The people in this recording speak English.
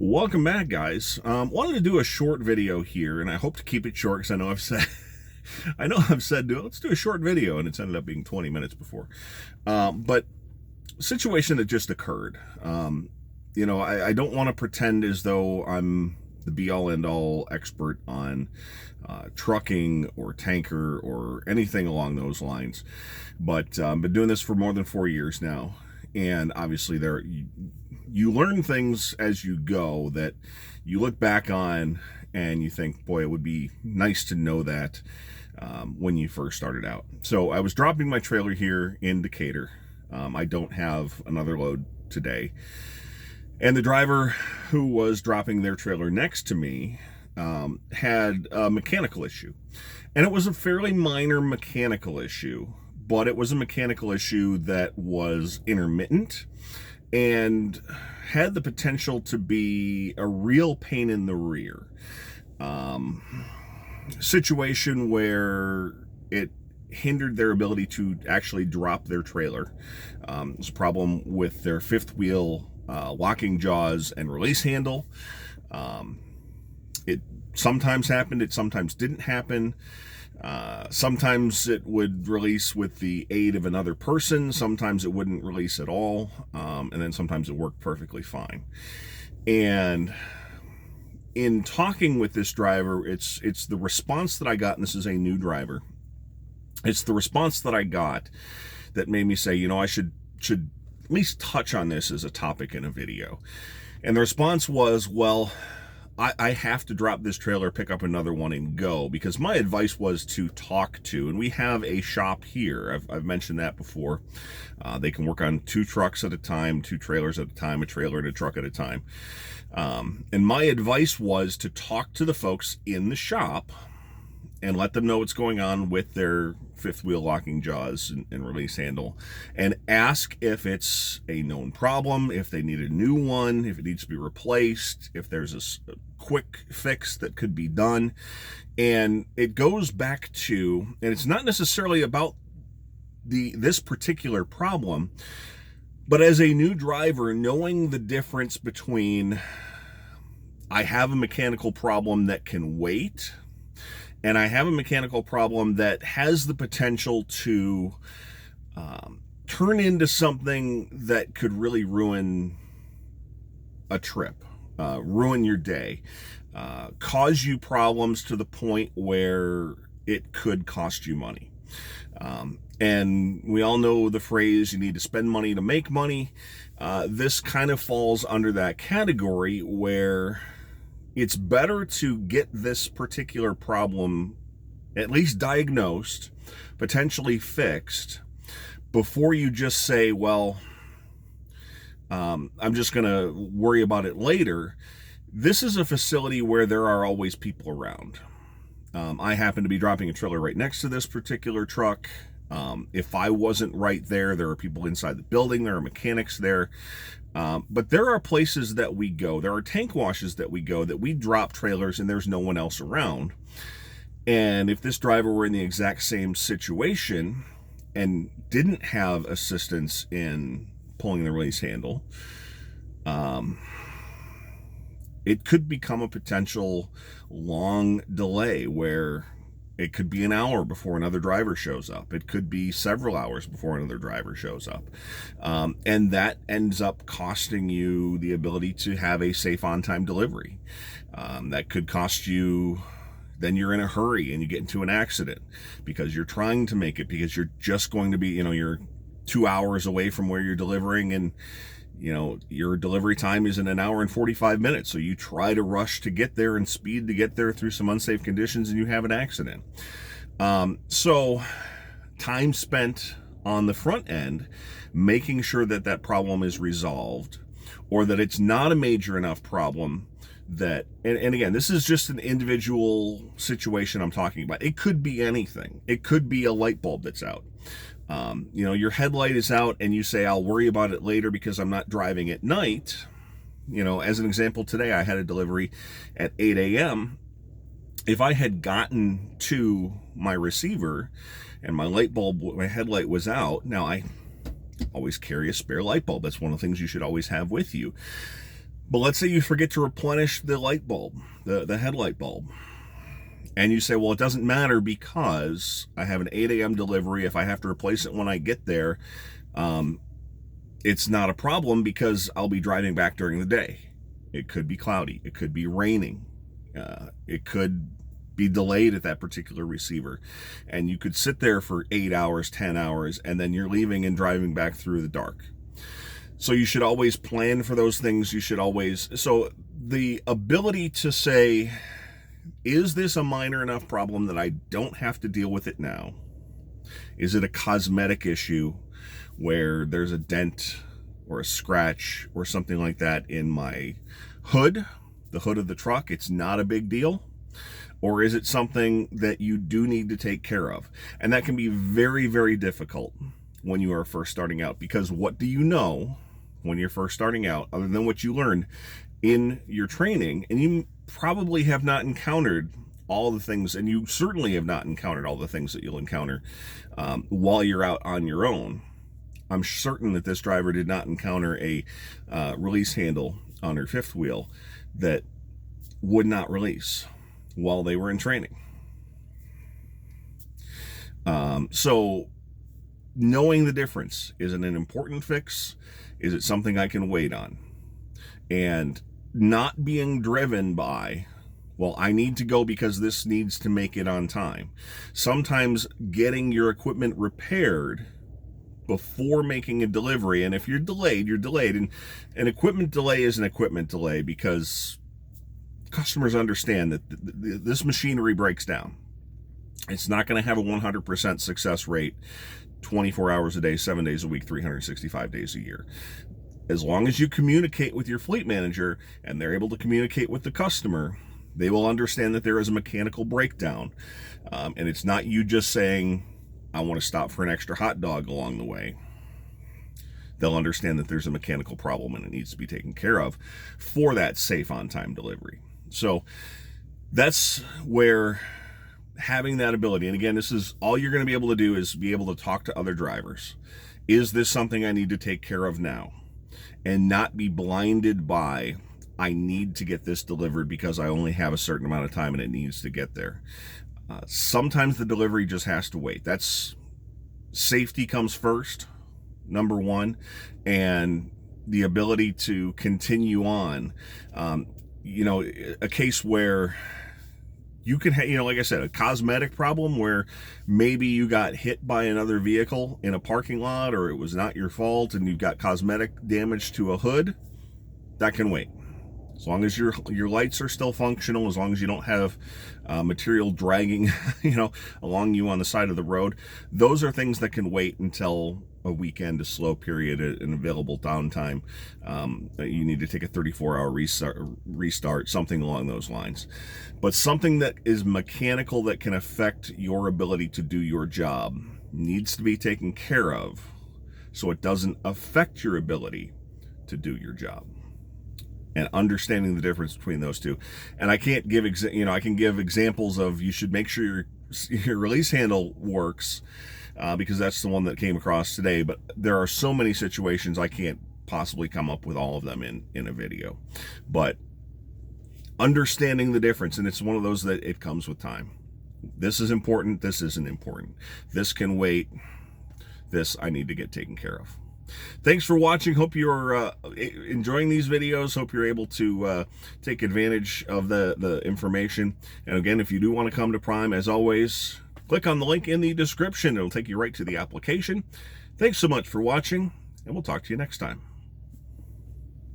Welcome back, guys. Wanted to do a short video here, and I hope to keep it short because I know I've said, let's do a short video, and it's ended up being 20 minutes before. But situation that just occurred. I don't want to pretend as though I'm the be-all end-all expert on trucking or tanker or anything along those lines, but I've been doing this for more than 4 years now, and obviously you learn things as you go that you look back on and you think, boy, it would be nice to know that when you first started out. So I was dropping my trailer here in Decatur. I don't have another load today. And the driver who was dropping their trailer next to me had a mechanical issue. And it was a fairly minor mechanical issue, but it was a mechanical issue that was intermittent and had the potential to be a real pain in the rear. Situation where it hindered their ability to actually drop their trailer. There's a problem with their fifth wheel locking jaws and release handle. It sometimes happened, it sometimes didn't happen. Sometimes it would release with the aid of another person, sometimes it wouldn't release at all, and then sometimes it worked perfectly fine. And in talking with this driver, it's the response that I got, and this is a new driver, it's the response that I got that made me say, I should at least touch on this as a topic in a video. And the response was, well, I have to drop this trailer, pick up another one, and go, because my advice was to talk to, and we have a shop here. I've mentioned that before. They can work on 2 trucks at a time, 2 trailers at a time, a trailer and a truck at a time. And my advice was to talk to the folks in the shop and let them know what's going on with their fifth wheel locking jaws and release handle, and ask if it's a known problem, if they need a new one, if it needs to be replaced, if there's a quick fix that could be done. And it goes back to, and it's not necessarily about this particular problem, but as a new driver, knowing the difference between I have a mechanical problem that can wait, and I have a mechanical problem that has the potential to turn into something that could really ruin a trip, ruin your day, cause you problems to the point where it could cost you money. And we all know the phrase, you need to spend money to make money. This kind of falls under that category where it's better to get this particular problem at least diagnosed, potentially fixed, before you just say, well, I'm just going to worry about it later. This is a facility where there are always people around. I happen to be dropping a trailer right next to this particular truck. If I wasn't right there, there are people inside the building, there are mechanics there. But there are places that we go, there are tank washes that we go, that we drop trailers and there's no one else around. And if this driver were in the exact same situation and didn't have assistance in pulling the release handle, it could become a potential long delay where it could be an hour before another driver shows up. It could be several hours before another driver shows up. And that ends up costing you the ability to have a safe on-time delivery. That could cost you, then you're in a hurry and you get into an accident because you're trying to make it, because you're just going to be, you're 2 hours away from where you're delivering, and your delivery time is in an hour and 45 minutes. So you try to rush to get there and speed to get there through some unsafe conditions, and you have an accident. So time spent on the front end, making sure that that problem is resolved, or that it's not a major enough problem that, and again, this is just an individual situation I'm talking about. It could be anything. It could be a light bulb that's out. Your headlight is out and you say, I'll worry about it later because I'm not driving at night. As an example, today I had a delivery at 8 a.m. If I had gotten to my receiver and my headlight was out, now I always carry a spare light bulb. That's one of the things you should always have with you. But let's say you forget to replenish the light bulb, the headlight bulb. And you say, well, it doesn't matter because I have an 8 a.m. delivery. If I have to replace it when I get there, it's not a problem because I'll be driving back during the day. It could be cloudy. It could be raining. It could be delayed at that particular receiver. And you could sit there for 8 hours, 10 hours, and then you're leaving and driving back through the dark. So you should always plan for those things. You should always... So the ability to say, is this a minor enough problem that I don't have to deal with it now? Is it a cosmetic issue where there's a dent or a scratch or something like that in my hood, the hood of the truck? It's not a big deal. Or is it something that you do need to take care of? And that can be very, very difficult when you are first starting out, because what do you know when you're first starting out other than what you learned in your training? And you probably have not encountered all the things, and you certainly have not encountered all the things that you'll encounter while you're out on your own. I'm certain that this driver did not encounter a release handle on her fifth wheel that would not release while they were in training. So knowing the difference, is it an important fix? Is it something I can wait on? And not being driven by, well, I need to go because this needs to make it on time. Sometimes getting your equipment repaired before making a delivery, and if you're delayed, you're delayed. And an equipment delay is an equipment delay because customers understand that this machinery breaks down. It's not going to have a 100% success rate 24 hours a day, 7 days a week, 365 days a year. As long as you communicate with your fleet manager and they're able to communicate with the customer, they will understand that there is a mechanical breakdown. And it's not you just saying, I want to stop for an extra hot dog along the way. They'll understand that there's a mechanical problem and it needs to be taken care of for that safe on-time delivery. So that's where having that ability, and again, this is all you're going to be able to do, is be able to talk to other drivers. Is this something I need to take care of now? And not be blinded by, I need to get this delivered because I only have a certain amount of time and it needs to get there. Sometimes the delivery just has to wait. That's safety comes first, number one, and the ability to continue on. You know, a case where you can have, you know, like I said, a cosmetic problem where maybe you got hit by another vehicle in a parking lot, or it was not your fault and you've got cosmetic damage to a hood, that can wait. As long as your lights are still functional, as long as you don't have material dragging, you know, along you on the side of the road, those are things that can wait until a weekend, a slow period, an available downtime. You need to take a 34-hour restart, something along those lines. But something that is mechanical that can affect your ability to do your job needs to be taken care of so it doesn't affect your ability to do your job. And understanding the difference between those two. And I can't give, I can give examples of, you should make sure your release handle works, because that's the one that came across today. But there are so many situations I can't possibly come up with all of them in a video. But understanding the difference, and it's one of those that it comes with time. This is important, this isn't important. This can wait, this I need to get taken care of. Thanks for watching. Hope you're enjoying these videos. Hope you're able to take advantage of the information. And again, if you do want to come to Prime, as always, click on the link in the description. It'll take you right to the application. Thanks so much for watching, and we'll talk to you next time.